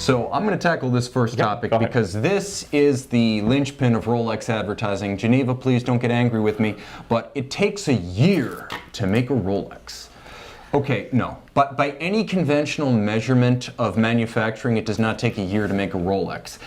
So I'm going to tackle this first topic because this is the linchpin of Rolex advertising. Geneva, please don't get angry with me, but it takes a year to make a Rolex. Okay, no, but by any conventional measurement of manufacturing, it does not take a year to make a Rolex.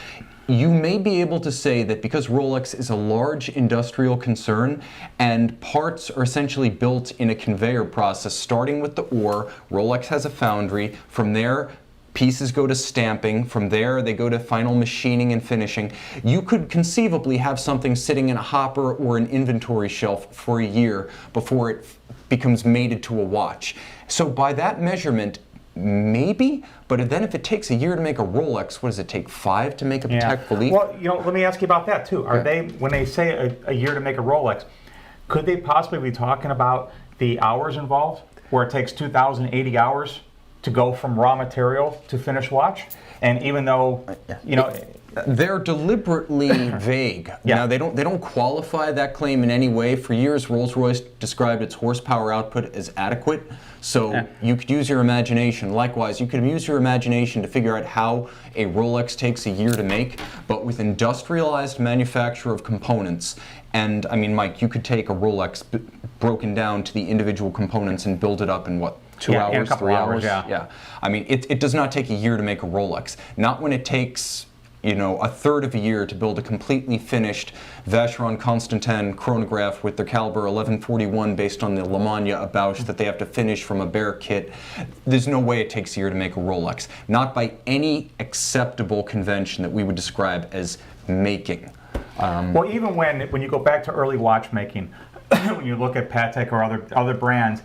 You may be able to say that because Rolex is a large industrial concern and parts are essentially built in a conveyor process, starting with the ore. Rolex has a foundry. From there, pieces go to stamping. From there, they go to final machining and finishing. You could conceivably have something sitting in a hopper or an inventory shelf for a year before it becomes mated to a watch. So by that measurement, maybe, but then if it takes a year to make a Rolex, what does it take, 5 to make a Patek Philippe? Well, you know, let me ask you about that too. Are they, when they say a year to make a Rolex, could they possibly be talking about the hours involved, where it takes 2,080 hours to go from raw material to finished watch? And even though, you know, they're deliberately vague. Now they don't qualify that claim in any way. For years, Rolls-Royce described its horsepower output as adequate. So you could use your imagination. Likewise, you could use your imagination to figure out how a Rolex takes a year to make. But with industrialized manufacture of components, and I mean, Mike, you could take a Rolex broken down to the individual components and build it up in what? 2 hours, 3 hours? Yeah. I mean, it does not take a year to make a Rolex. Not when it takes, you know, a third of a year to build a completely finished Vacheron Constantin chronograph with their caliber 1141 based on the Lemania Bausch that they have to finish from a bare kit. There's no way it takes a year to make a Rolex. Not by any acceptable convention that we would describe as making. Well, even when you go back to early watchmaking, when you look at Patek or other brands,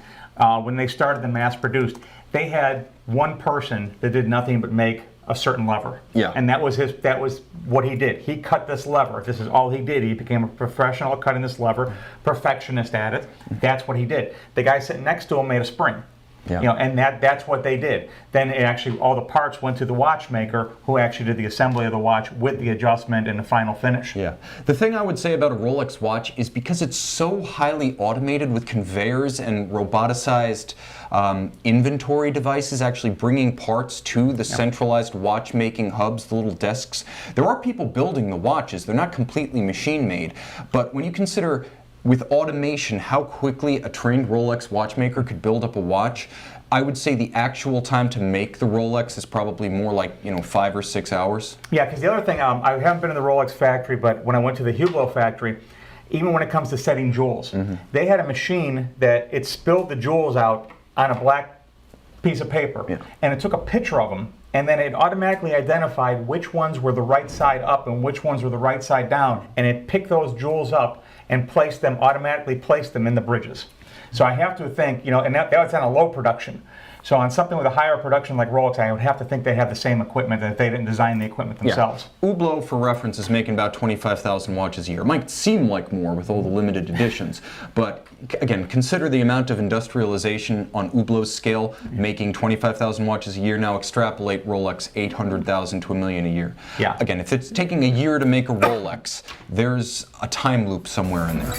when they started the mass-produced, they had one person that did nothing but make a certain lever. And that was what he did. He cut this lever. This is all he did. He became a professional at cutting this lever, perfectionist at it. That's what he did. The guy sitting next to him made a spring. You know, and that's what they did. Then it actually, all the parts went to the watchmaker, who actually did the assembly of the watch with the adjustment and the final finish. The thing I would say about a Rolex watch is because it's so highly automated with conveyors and roboticized inventory devices actually bringing parts to the centralized watchmaking hubs, the little desks. There are people building the watches. They're not completely machine made. But when you consider with automation how quickly a trained Rolex watchmaker could build up a watch, I would say the actual time to make the Rolex is probably more like, you know, 5 or 6 hours. Yeah, because the other thing, I haven't been in the Rolex factory, but when I went to the Hublot factory, even when it comes to setting jewels, they had a machine that it spilled the jewels out on a black piece of paper, and it took a picture of them, and then it automatically identified which ones were the right side up and which ones were the right side down, and it picked those jewels up and automatically placed them in the bridges. So I have to think, you know, and that was on a low production. So on something with a higher production like Rolex, I would have to think they have the same equipment, that they didn't design the equipment themselves. Hublot, for reference, is making about 25,000 watches a year. It might seem like more with all the limited editions, but again, consider the amount of industrialization on Hublot's scale, making 25,000 watches a year. Now extrapolate Rolex 800,000 to 1 million a year. Again, if it's taking a year to make a Rolex, there's a time loop somewhere in there.